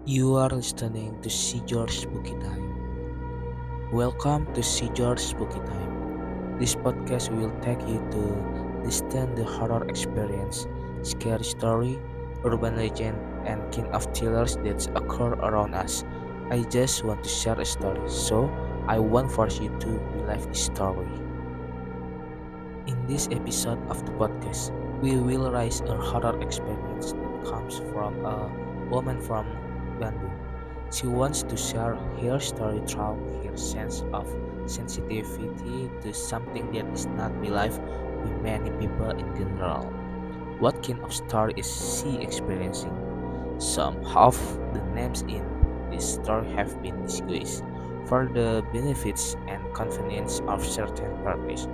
You are listening to George Spooky Time. Welcome to George Spooky Time. This podcast will take you to distance the horror experience, scary story, urban legend, and kind of thrillers that occur around us. I just want to share a story, so I won't force you to relive the story. In this episode of the podcast, we will raise a horror experience that comes from a woman from Bandung. She wants to share her story through her sense of sensitivity to something that is not believed by many people in general. What kind of story is she experiencing? Some of the names in this story have been disguised for the benefits and convenience of certain parties.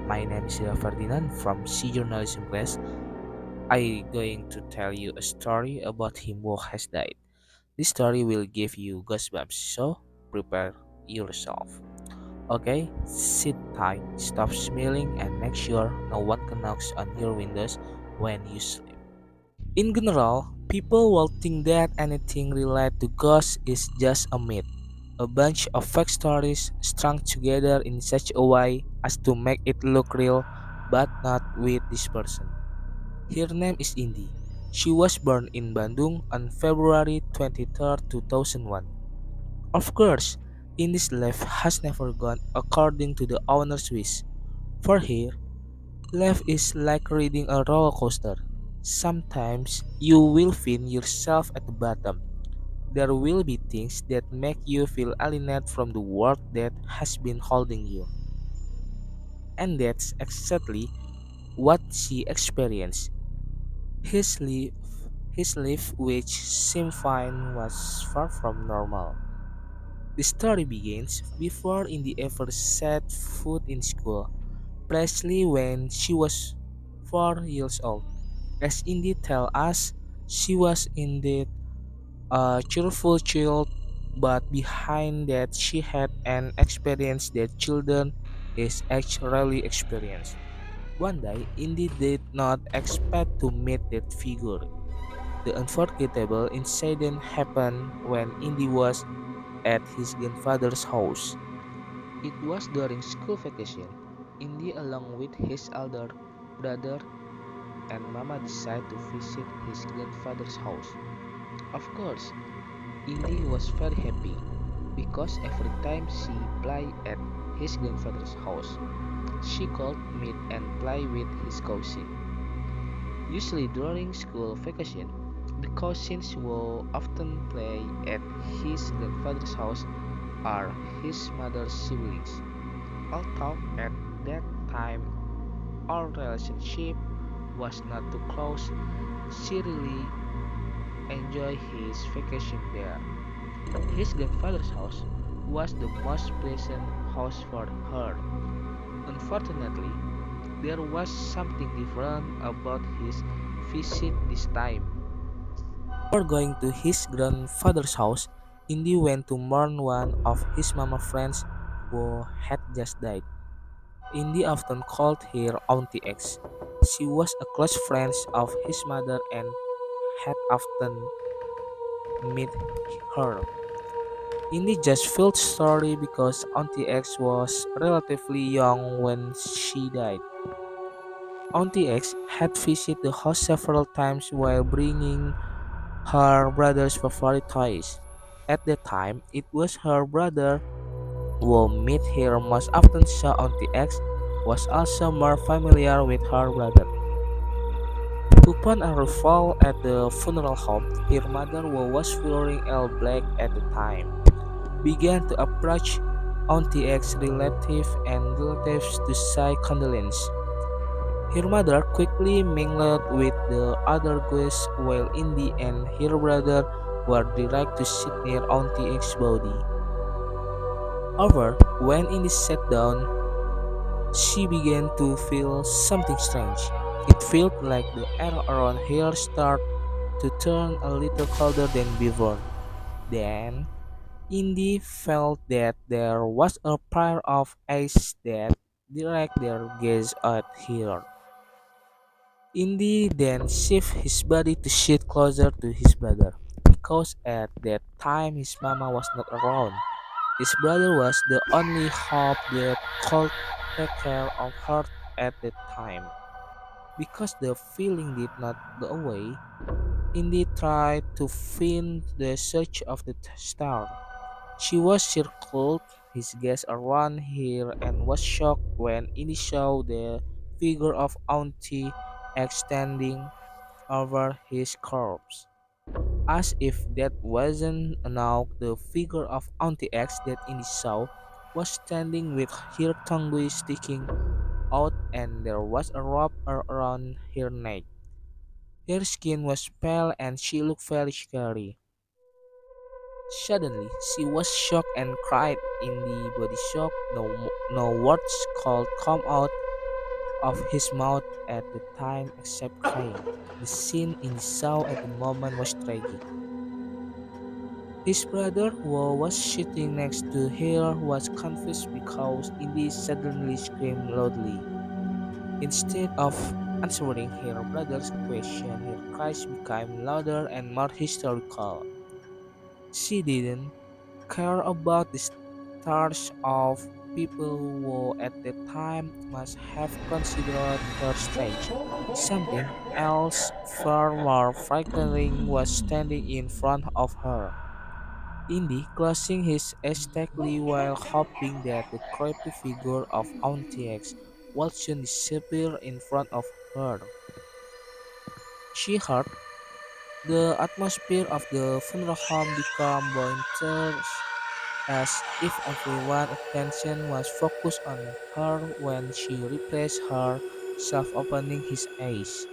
My name is Ferdinand from C Journalism class. I going to tell you a story about him who has died. This story will give you goosebumps, so prepare yourself. Okay, sit tight, stop smiling, and make sure no one knocks on your windows when you sleep. In general, people will think that anything related to ghosts is just a myth, a bunch of fake stories strung together in such a way as to make it look real, but not with this person. Her name is Indi. She was born in Bandung on February 23rd, 2001. Of course, Indi's life has never gone according to the owner's wish. For her, life is like riding a roller coaster. Sometimes you will find yourself at the bottom. There will be things that make you feel alienated from the world that has been holding you. And that's exactly what she experienced. His life, his life, which seemed fine, was far from normal. The story begins before Indy ever set foot in school, precisely when she was 4 years old. As Indy tells us, she was indeed a cheerful child, but behind that she had an experience that children is actually experience. One day, Indy did not expect to meet that figure. The unforgettable incident happened when Indy was at his grandfather's house. It was during school vacation. Indy, along with his elder brother and Mama, decided to visit his grandfather's house. Of course, Indy was very happy because every time she played at his grandfather's house, she could meet and play with his cousin. Usually during school vacation, the cousins who often play at his grandfather's house are his mother's siblings. Although at that time our relationship was not too close, she really enjoyed his vacation there. His grandfather's house was the most pleasant house for her. Unfortunately, there was something different about his visit this time. Before going to his grandfather's house, Indy went to mourn one of his mama friends who had just died. Indy often called her Auntie X. She was a close friend of his mother and had often met her. Indy just felt sorry because Auntie X was relatively young when she died. Auntie X had visited the house several times while bringing her brother's favorite toys. At that time, it was her brother who met her most often, so Auntie X was also more familiar with her brother. Upon arrival at the funeral home, her mother, who was wearing all black at the time, began to approach Auntie X's relatives to say condolence. Her mother quickly mingled with the other guests while Indy and her brother were directed to sit near Auntie X's body. However, when Indy sat down, she began to feel something strange. It felt like the air around her started to turn a little colder than before. Then, Indy felt that there was a pair of eyes that directed their gaze at her. Indy then shifted his body to sit closer to his brother. because at that time his mama was not around. His brother was the only hope that could take care of her at that time. Because the feeling did not go away, Indy tried to find the search of the star. She was circled his gaze around her and was shocked when Indy saw the figure of Auntie extending over his corpse. As if that wasn't enough, the figure of Auntie X that Indy saw was standing with her tongue sticking out and there was a rope around her neck. Her skin was pale and she looked very scary. Suddenly, she was shocked and cried in the body shock. No words could come out of his mouth at the time except crying. The scene in the saw at the moment was tragic. His brother, who was sitting next to her, was confused because Indy suddenly screamed loudly. Instead of answering her brother's question, her cries became louder and more hysterical. She didn't care about the stars of people who at the time must have considered her strange. Something else far more frightening was standing in front of her. Indy closing his eyes tightly while hoping that the creepy figure of Auntie X would soon disappear in front of her. She heard the atmosphere of the funeral home become boisterous as if everyone's attention was focused on her when she replaced herself opening his eyes.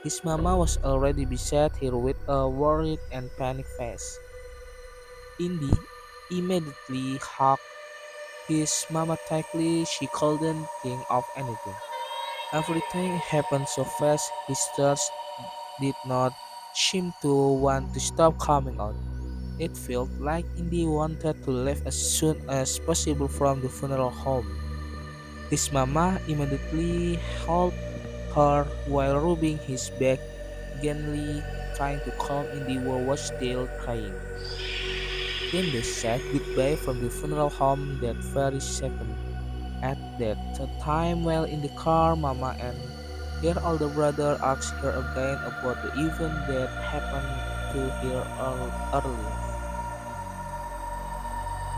His mama was already beside her with a worried and panicked face. Indy immediately hugged his mama tightly. She couldn't think of anything. Everything happened so fast, his tears did not seem to want to stop coming out. It felt like Indy wanted to leave as soon as possible from the funeral home. His mama immediately held her while rubbing his back gently, trying to calm Indy who was still crying. Then they said goodbye from the funeral home that very second. At that time, while in the car, Mama and her older brother asked her again about the event that happened to her earlier.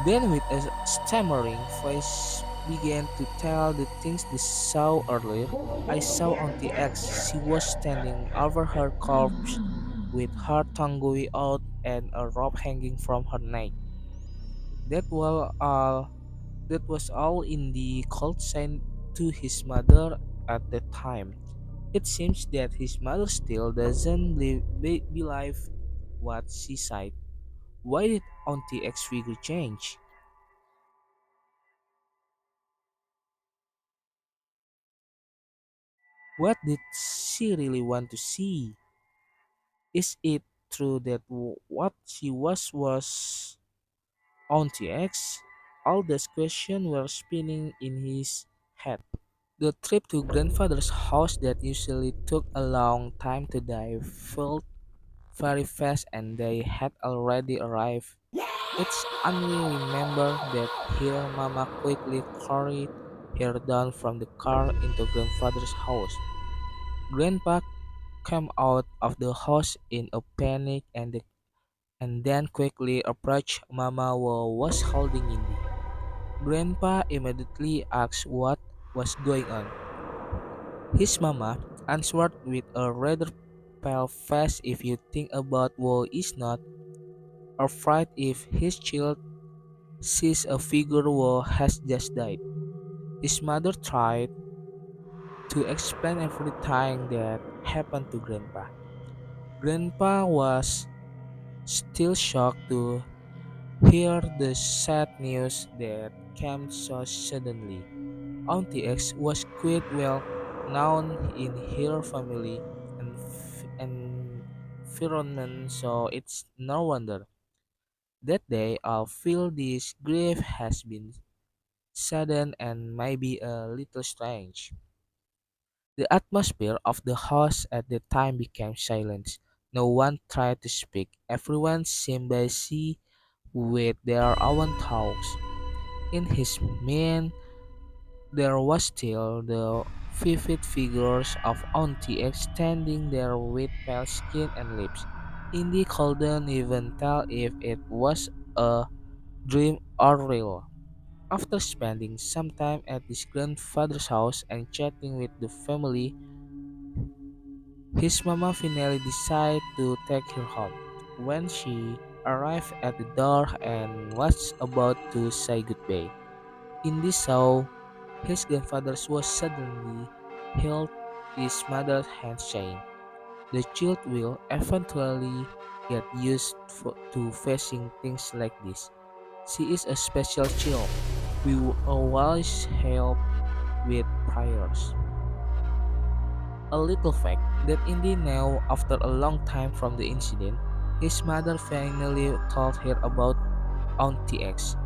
Then, with a stammering voice, began to tell the things they saw earlier. I saw Auntie X. She was standing over her corpse with her tongue going out and a rope hanging from her neck. That was all. That was all in the cold sign to his mother at the time. It seems that his mother still doesn't believe what she said. Why did Auntie X figure change? What did she really want to see? Is it true that what she was Auntie X? All these questions were spinning in his head. The trip to grandfather's house that usually took a long time to die felt very fast and they had already arrived. It's only remember that her mama quickly carried her down from the car into grandfather's house. Grandpa came out of the house in a panic and then quickly approached Mama who was holding Indy. Grandpa immediately asked what was going on. His mama answered with a rather pale face. If you think about who is not afraid if his child sees a figure who has just died. His mother tried to explain everything that happened to Grandpa. Grandpa was still shocked to hear the sad news that came so suddenly. Auntie X was quite well known in her family and environment, so it's no wonder that they all feel this grief has been sudden and maybe a little strange. The atmosphere of the house at the time became silent. No one tried to speak. Everyone seemed busy with their own thoughts. In his mind, there was still the vivid figures of Auntie X standing there with pale skin and lips. Indy couldn't even tell if it was a dream or real. After spending some time at his grandfather's house and chatting with the family, his mama finally decided to take her home. When she arrived at the door and was about to say goodbye, Indy saw his grandfather was suddenly held his mother's hand saying, "The child will eventually get used to facing things like this. She is a special child. We will always help with prayers." A little fact that Indy knew after a long time from the incident, his mother finally told her about Auntie X.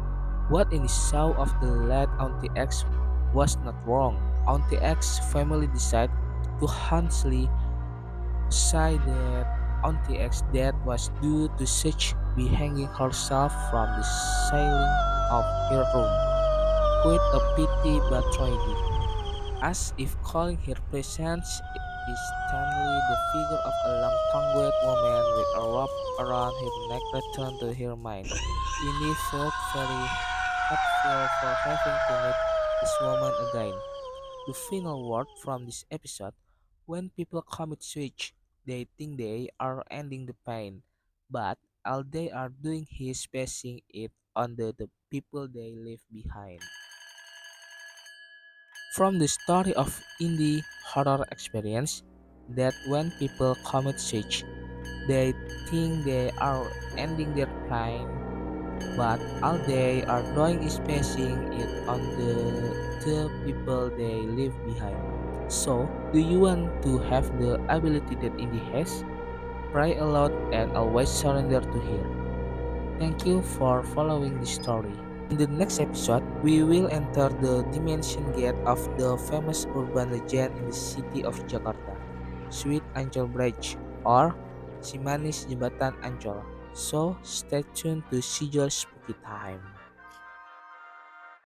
What Indy saw of the late Auntie X was not wrong. Auntie X's family decided to honestly say that Auntie X's death was due to such be hanging herself from the ceiling of her room. Quite a pity but tragedy. As if calling her presence instantly, the figure of a long-tongued woman with a rope around her neck returned to her mind. Indy felt very hateful for having to meet this woman again. The final word from this episode: when people commit suicide, they think they are ending the pain, but all they are doing is passing it on the people they leave behind. From the story of indie horror experience, that when people commit suicide, they think they are ending their pain, but all they are doing is passing it on the people they leave behind. So, do you want to have the ability that indie has? Pray a lot and always surrender to her. Thank you for following this story. In the next episode, we will enter the dimension gate of the famous urban legend in the city of Jakarta, Sweet Ancol Bridge, or Simanis Jembatan Ancol. So, stay tuned to see your spooky time.